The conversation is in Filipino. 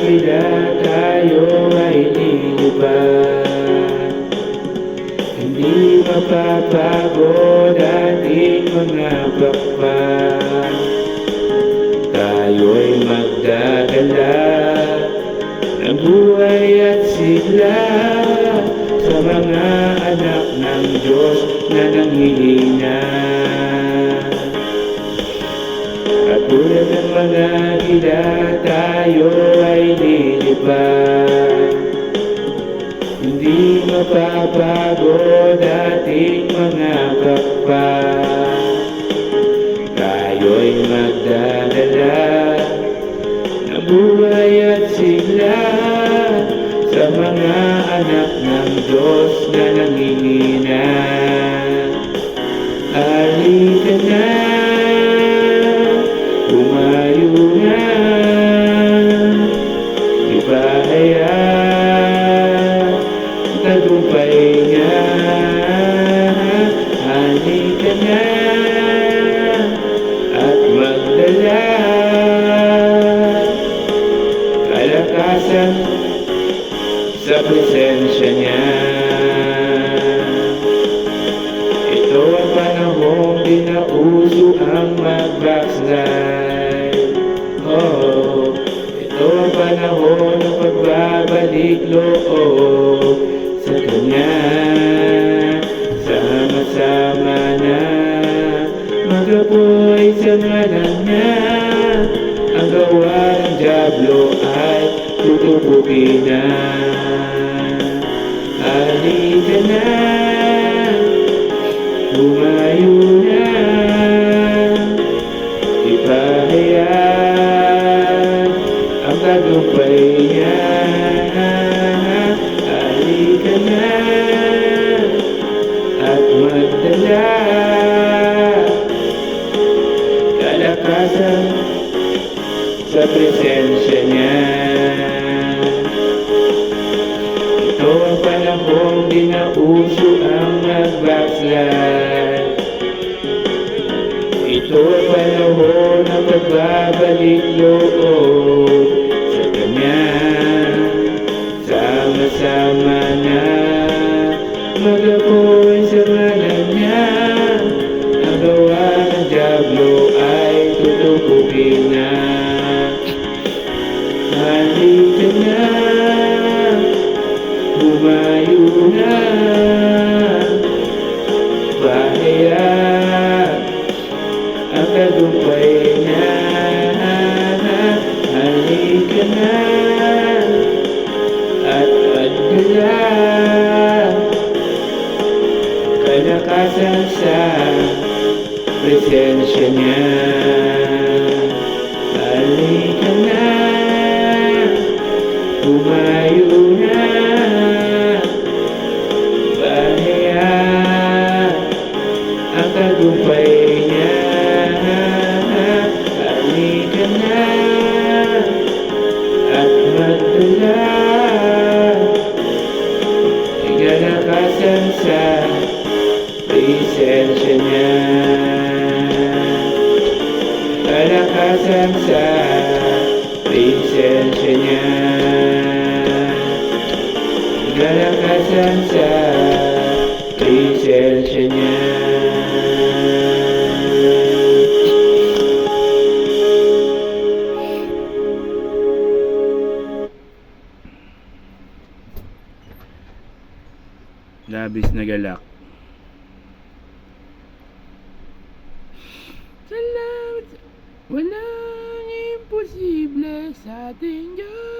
gila tayo ay lilipad. Hindi mapapagod ating mga pakpak. Tayo'y magdadala ng buhay at sigla sa mga anak ng Diyos na nanghihina. Katulad ng mga gila, tayo ay lilipad. Hindi mapapagod ating mga pakpak. Tayo'y magdadala ng buhay at sigla sa mga anak ng Diyos na nanghihina. Halika na, tumayo na, ipahaya ang tagumpay niya. Halika na at magdala kalakasan sa presensya niya. Ito ang panahong di na uso ang mag-backslide. Oh, ito ang panahon ng pagbabalik loob sa Kanya. Sama-sama na mag-apoy sa ngalan niya. Ang gawa ng dyablo ay tutubukin na. Halika na, lumayo na, ipahayag ang tagumpay niya. Halika na at magdala kalakasan sa presensya niya. Ito ang panahong di na uso ang mag-backslide. Ito ang panahon ng pagbabalik loob sa Kanya. Sama-sama na mag-apoy sa ngalan niya. Ang gawa ng dyablo ay tutubukin na. Halika na, lumayo na, bahaya ang tagumpay niya. Halika na at magdala kalakasan sa presensya niya. Halika na, lumayo na, bahaya ang tagumpay niya. Halika na at magdala kalakasan sa presensya niya. Kalakasan sa presensya niya. Kalakasan sa presensya niya. Labis na galak. Salamat. Walang imposible sa ating Diyos.